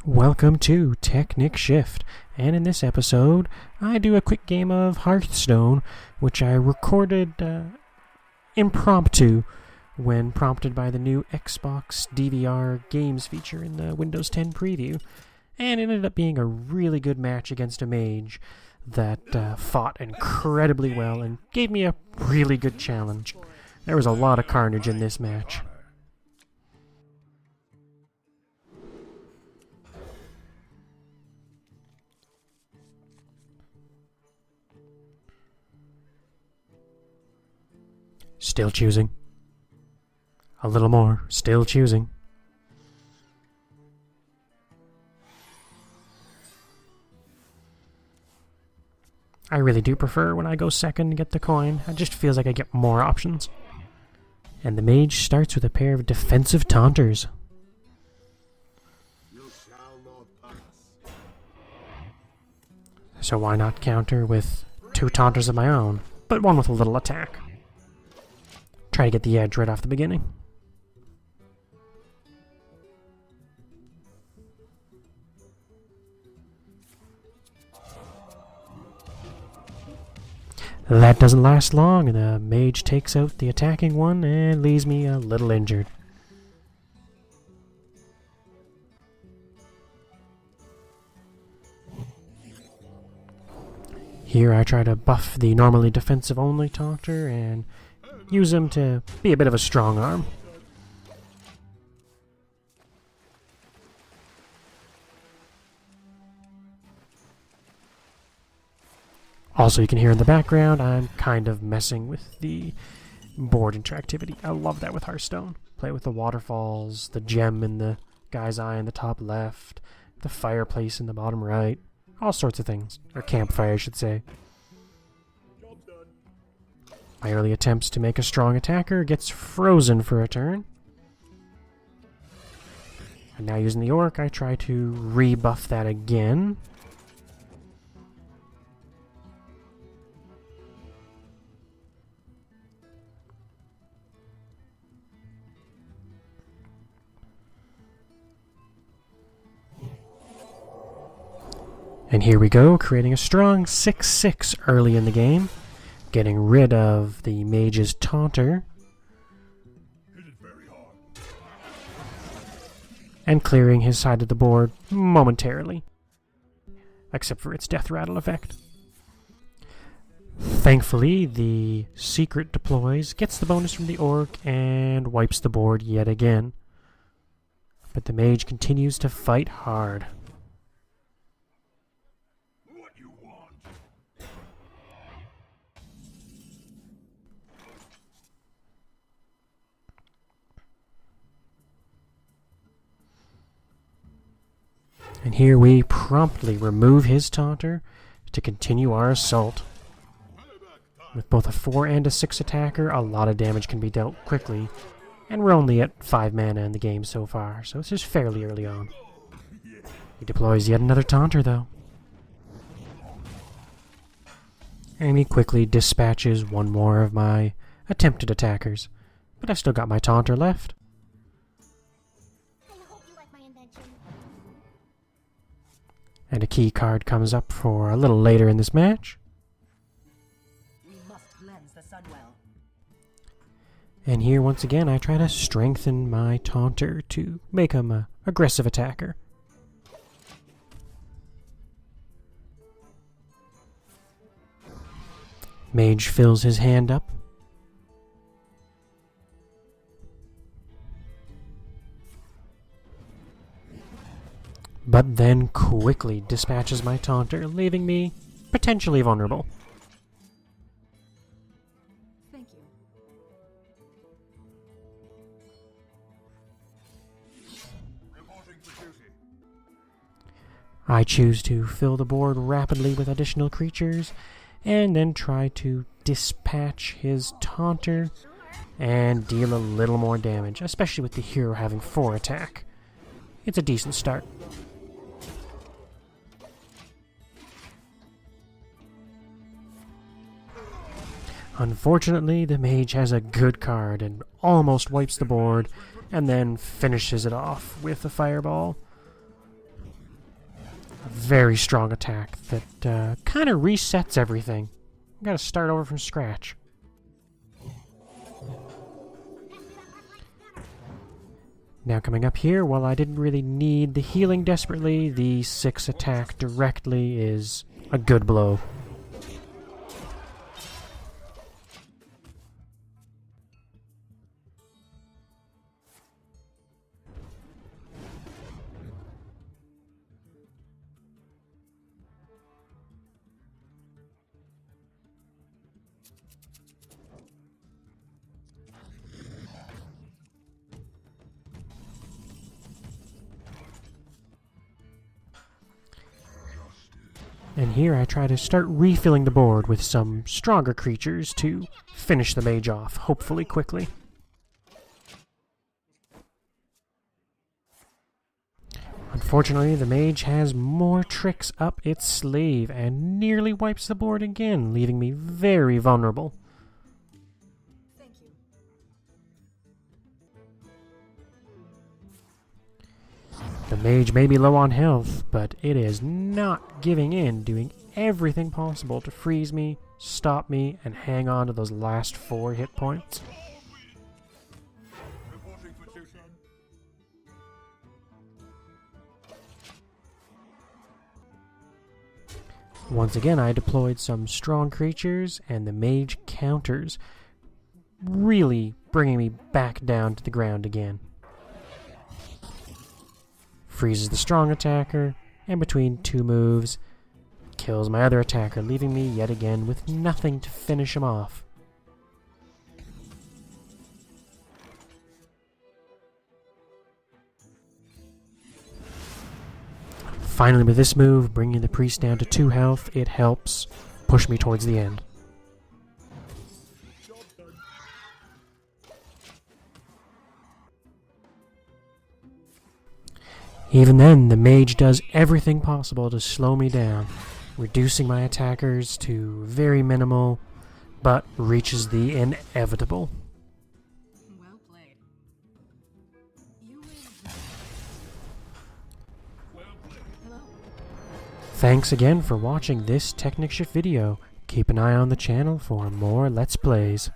Welcome to Technic Shift, and in this episode, I do a quick game of Hearthstone, which I recorded impromptu when prompted by the new Xbox DVR games feature in the Windows 10 preview, and it ended up being a really good match against a mage that fought incredibly well and gave me a really good challenge. There was a lot of carnage in this match. Still choosing. A little more. Still choosing. I really do prefer when I go second and get the coin. It just feels like I get more options. And the mage starts with a pair of defensive taunters. So why not counter with two taunters of my own, but one with a little attack. Try to get the edge right off the beginning. That doesn't last long, and the mage takes out the attacking one and leaves me a little injured. Here I try to buff the normally defensive-only taunter and use him to be a bit of a strong arm. Also, you can hear in the background, I'm kind of messing with the board interactivity. I love that with Hearthstone. Play with the waterfalls, the gem in the guy's eye in the top left, the fireplace in the bottom right, all sorts of things. Or campfire, I should say. My early attempts to make a strong attacker gets frozen for a turn. And now using the orc, I try to rebuff that again. And here we go, creating a strong 6-6 early in the game. Getting rid of the mage's taunter. And clearing his side of the board momentarily. Except for its death rattle effect. Thankfully, the secret deploys, gets the bonus from the orc, and wipes the board yet again. But the mage continues to fight hard. And here we promptly remove his taunter to continue our assault. With both a 4 and a 6 attacker, a lot of damage can be dealt quickly. And we're only at 5 mana in the game so far, so this is fairly early on. He deploys yet another taunter, though. And he quickly dispatches one more of my attempted attackers. But I've still got my taunter left. And a key card comes up for a little later in this match. We must cleanse the Sunwell. And here once again I try to strengthen my taunter to make him an aggressive attacker. Mage fills his hand up. But then quickly dispatches my taunter, leaving me potentially vulnerable. Thank you. I choose to fill the board rapidly with additional creatures, and then try to dispatch his taunter and deal a little more damage, especially with the hero having 4 attack. It's a decent start. Unfortunately, the mage has a good card and almost wipes the board, and then finishes it off with a fireball. a very strong attack that kind of resets everything. Gotta start over from scratch. Now coming up here, while I didn't really need the healing desperately, the 6 attack directly is a good blow. And here I try to start refilling the board with some stronger creatures to finish the mage off, hopefully quickly. Unfortunately, the mage has more tricks up its sleeve and nearly wipes the board again, leaving me very vulnerable. Thank you. The mage may be low on health, but it is not giving in, doing everything possible to freeze me, stop me, and hang on to those last 4 hit points. Once again, I deployed some strong creatures, and the mage counters, really bringing me back down to the ground again. Freezes the strong attacker, and between 2 moves, kills my other attacker, leaving me yet again with nothing to finish him off. Finally, with this move, bringing the priest down to 2 health, it helps push me towards the end. Even then, the mage does everything possible to slow me down, reducing my attackers to very minimal, but reaches the inevitable. Well played. You Hello? Thanks again for watching this Technic Shift video. Keep an eye on the channel for more Let's Plays.